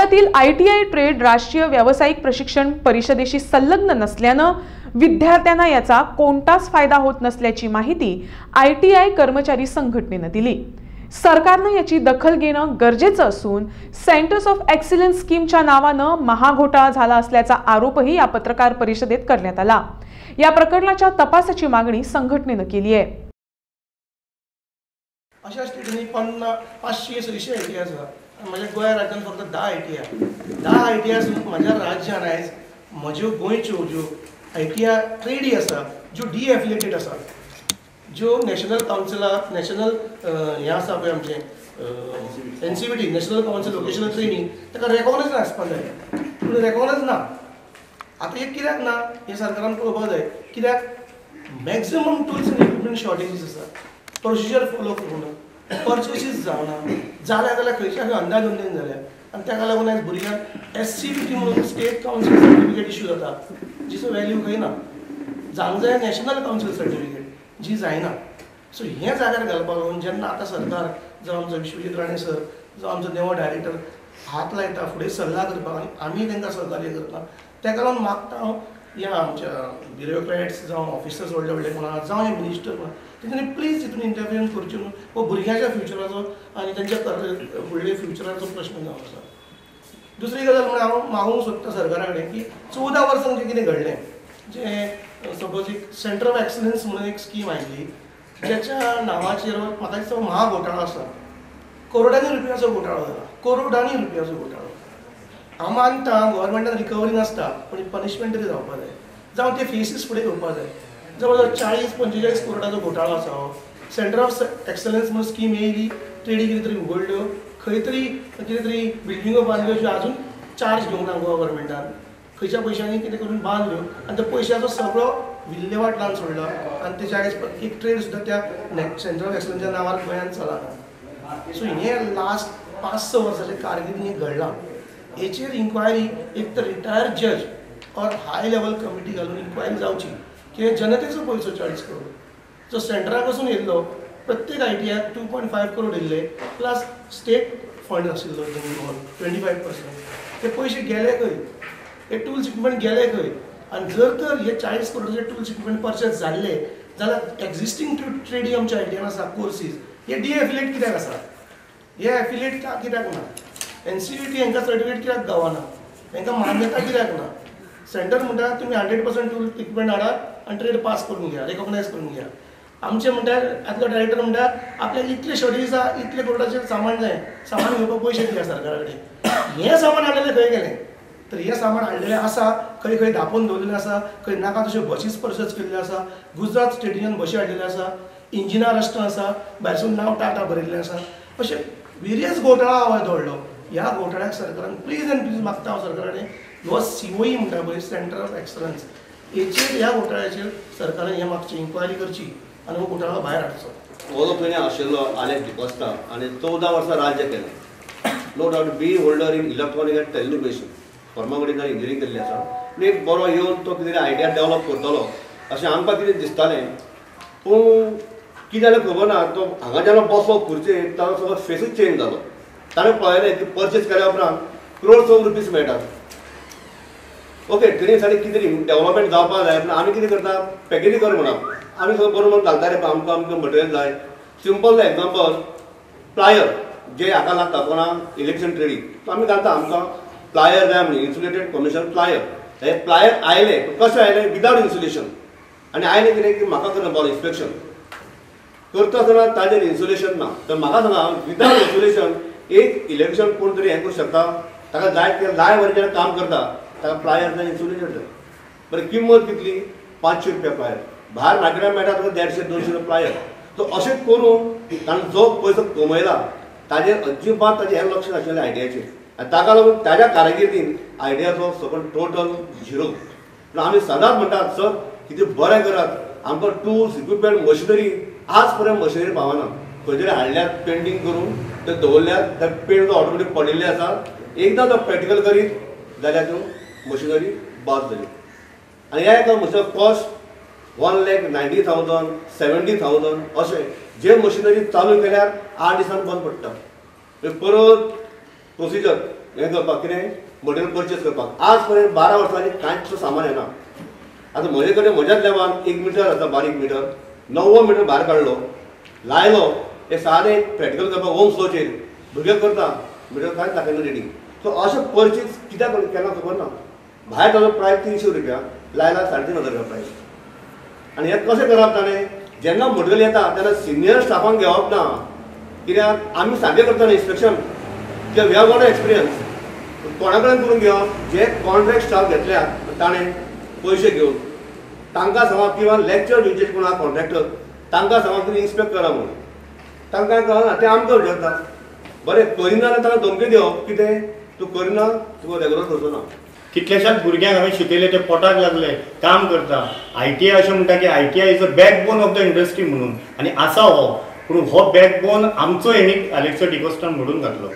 राज्यातील ITI trade राष्ट्रीय व्यावसायिक प्रशिक्षण परिषदेशी संलग्न नसल्यानं विद्यार्थ्यांना याचा कोणताच फायदा होत नसल्याची माहिती ITI कर्मचारी संघटनेने दिली। सरकारनं याची दखल घेणं गरजेचं असून सेंटर्स ऑफ एक्सलन्स स्कीमच्या नावानं महाघोटाळा झाला असल्याचा आरोपही या पत्रकार परिषदेत करण्यात आला। या प्रकरणाच्या तपासाची मागणी संघटनेने केली आहे। अशा स्टेटांनी 500-600 ITI आसा। माझ्या गोंय राज्यांत फक्त 10 ITI आसा। 10 ITI आसून माझ्या राज्यान आयज म्हज्यो गोंयच्यो ज्यो ITI ट्रेडी आसा ज्यो डीएफिलेटेड आसा, ज्यो नॅशनल कावन्सिलाक नॅशनल हें आसा पळय आमचें NCVT national council vocational training ताका रेकॉग्नायज आसपाक जाय, पूण रेकॉग्नायज ना। आतां हे कित्याक ना हें सरकारान पळोवपाक जाय। कित्याक मॅक्सिमम टूल्स आनी इक्विपमेंट शॉर्टेजीस आसा, प्रोसिजर फॉलो करूना, पर्चेसीस जावना, जाल्या जाल्यार खंयच्या खंय अंदाज जाल्या आनी ताका लागून आयज भुरग्यांक SCVT म्हणून स्टेट कावन्सिल सर्टिफिकेट इश्यू जाता, जिचो वॅल्यू खंय ना। जावंक जाय नॅशनल कावन्सिल सर्टिफिकेट, जी जायना। सो हें जाग्यार घालपाक लागून जेन्ना आतां सरकार जावं आमचो विश्वजीत राणे सर जावं आमचो नवो डायरेक्टर हात लायता फुडें सल्ला करपाक आनी आमी तांकां सहकार्य करता, ताका लागून मागता हांव ह्या आमच्या ब्युरोक्रेट्स जावं ऑफिसर्स व्हडले व्हडले कोण आसा जावं हे मिनिस्टर कोण तेंच्यांनी प्लीज हितून इंटरव्यू करचें न्हू। वो भुरग्याच्या फ्युचराचो आनी तेंच्या फुडल्या फ्युचराचो प्रश्न जावन आसा। दुसरी गजाल म्हळ्यार हांव मागूंक सोदता सरकारा कडेन की 14 वर्सां जें कितें घडलें, जें सपोज एक सेंटर ऑफ एक्सलन्स म्हणून एक स्कीम आयिल्ली ज्याच्या नांवाचेर म्हाका दिसता महाघोटाळो आसा। करोडांनी रुपयाचो घोटाळो जाला, करोडांनी रुपयाचो घोटाळो। हांव मानता गव्हर्मेंटान रिकवरी नासता, पूण पनिशमेंट तरी जावपाक जाय, जावं ते फेसीस फुडें घेवपाक जाय। जवळ जवळ 40-45 करोडाचो घोटाळो आसा हो। सेंटर ऑफ एक्सलन्स म्हणून स्कीम येयली, ट्रेडी कितें तरी उगडल्यो, खंय तरी कितें तरी बिल्डिंगो बांदल्यो ज्यो आजून चार्ज घेवंक ना गव्हर्मेंटान, खंयच्या पयशांनी कितें करून बांदल्यो आनी त्या पयशाचो सगळो विल्लेवाट लावन सोडला आनी तेच्या आयज एक ट्रेड सुद्दां त्या सेंटर ऑफ एक्सलन्सच्या नांवार गोंयांत चलना। सो हें लास्ट 5-6 वर्सांचे कारकिर्दीन घडलां। हेचेर इन्क्वायरी एक तर रिटायर्ड जज और हाय लेवल कमिटी घालून इन्क्वायरी जावची की जनतेचो पयसो 40 करोड जो सेंटराक वचून येयल्लो, प्रत्येक ITIक 2.5 करोड येयल्ले प्लस स्टेट फंड आशिल्लो 25%, ते पयशे गेले खंय, हे टूल्स इक्विपमेंट गेले खंय। आनी जर तर हे 40 करोडाचे टूल्स इक्विपमेंट परचेस जाल्ले जाल्यार एक्झिस्टींग ट्रेडी आमच्या ITIन आसा कोर्सीस, हे डीएफिलेट कित्याक आसा, हे एफिलेट कित्याक ना, NCVT हांकां सर्टिफिकेट कित्याक गावना, हांकां मान्यता कित्याक ना। सेंटर म्हणटा तुमी 100% टूल इक्विपमेंट हाडात आनी ट्रेड पास करून घ्या, रेकॉग्नायज करून घ्या। आमचे म्हणल्यार आदलो डायरेक्टर म्हणटा आपल्याक इतले शॉर्टेजीस आसा, इतले करोडाचें सामान जाय, सामान घेवपाक पयशे दिया सरकारा कडेन। हें सामान हाडलेलें खंय गेलें, तर हें सामान हाडलेलें आसा, खंय खंय धांपून दवरलेलें आसा, खंय नाका तश्यो बसीस परचेस केल्ल्यो आसा, गुजरात स्टेटीन बसी हाडलेल्यो आसा, इंजिनां रस्ट आसा, भायरसून नांव टाटा बरयल्लें आसा, अशें वेरियस घोटाळो आहा दवरलो। ह्या घोटाळ्याक सरकारान प्लीज एंड प्लीज मागता हांव सरकारा कडेन, हो COE म्हणटा पळय सेंटर ऑफ एक्सलन्स, हेचेर ह्या घोटाळ्याचेर सरकारान हें मागचें इन्क्वायरी करची आनी हो घोटाळो भायर हाडचो। हो जो पयलीं आशिल्लो आलेख डिकोस्टा आनी 14 वर्सां राज्य केलें। No doubt B holder in electronic and telecommunication, Farmagudi engineering केल्ली आसा, पूण एक बरो येवन तो कितें आयडिया डेवलप करतलो अशें आमकां कितें दिसतालें। पूण कितें जालें खबर ना, तो हांगा जेन्ना बसलो खुर्चेर ताजो सगळो फेसूच चेंज जालो। ताणें पळयलें की परचेस केल्या उपरांत crores of rupees मेळटात। ओके, ट्रेनिंग साठी कितें डेवलपमेंट जावपाक जाय, पूण आमी कितें करता पॅकेजी कर म्हणप आमी सगळें बरोबर घालता रे आमकां मटेरियल जाय। सिंपल एग्जांपल प्लायर जे हाका लागता कोणाक इलेक्शन ट्रेडींग आमी घालता, आमकां प्लायर जाय म्हणून इन्सुलेटेड कमर्शियल प्लायर। हे प्लायर आयले कशें आयले विदाउट इन्सुलेशन, आनी आयले कितें की म्हाका करना बॉल इन्स्पेक्शन करता आसतना ताजेर इन्सुलेशन ना, तर म्हाका सांगा विदाउट इन्सुलेशन एक इलेक्शन कोण तरी हें करूं शकता, ताका जाय बरें जेन्ना काम करता ताका प्लायर जाय इन्सुलेटेड जाय। बरें किंमत कितली 500 रुपया प्लायर, भायर मार्केटान मेळटा तुका 150-200 प्लायर। तो अशें करून ताणें जो पयसो कमयला ताजेर अजिबात ताजें हें लक्ष नाशिल्लें ITIचेर, आनी ताका लागून ताज्या कारकिर्दीन ITIचो सगळो टोटल झिरो। पूण आमी सदांच म्हणटात सर कितें बरें करात, आमकां टूल्स इक्विपमेंट मशिनरी आज पर्यंत मशिनरी पावना, खंय तरी हाडल्यात पेंटिंग करून ते दवरल्यात, त्या पेंट ऑटोमॅटीक पडिल्ले आसा, एकदां तो प्रॅक्टिकल करीत जाल्यार त्यो मशिनरी बाद जाली। आनी ह्या एका म्हजो कॉस्ट 1,90,000 70,000 अशें, जे मशिनरी चालू केल्यार 8 दिसांनी बंद पडटा, परत प्रोसिजर हें करपाक कितें मटेरियल परचेस करपाक आज पर्यंत 12 वर्सांनी कांयच सामान येना. आतां म्हजे कडेन म्हज्याच लेवान 1 मिटर आसा, बारीक मिटर 9 मिटर भायर काडलो, लायलो, हे सादें प्रॅक्टिकल करपाक होम स्लोचेर भुरगे करता, मिटर कांयच दाखयना रिडींग. सो अशें परचेस कित्याक केला खबर ना. भायर ताजो प्रायस 300 रुपया, लायला 3,500 रुपया प्रायस. आनी हें कशें करप ताणें जेन्ना मटेरियल येता तेन्ना सिनियर स्टाफांक घेवप ना, कित्याक आमी सारकें करता इन्स्पेक्शन कित्याक वी हॅव गॉट एक्सपिरियन्स. कोणा कडेन करून घेवप जे कॉन्ट्रॅक्ट स्टाफ घेतल्यात ताणें पयशे घेवन तांकां सांगप किंवा लेक्चर दिवचे कोण आहा कॉन्ट्रॅक्टर तांकां सांगप तुमी इन्स्पेक्ट करा म्हणून. तांकां कळना ते आमकां विचारता. बरें करिना जाल्यार तांकां धमकी दिवप कितें तूं करिना तुका रेगुलर करचो ना. कितल्याशाच भुरग्यांक हांवें शिकयले ते पोटाक लागले काम करता. ITI अशें म्हणटा की ITI is a backbone of the industry म्हणून, आनी आसा हो, पूण हो बॅकबोन आमचो हेणी अलेक्सा डिकोस्टान मोडून घातलो.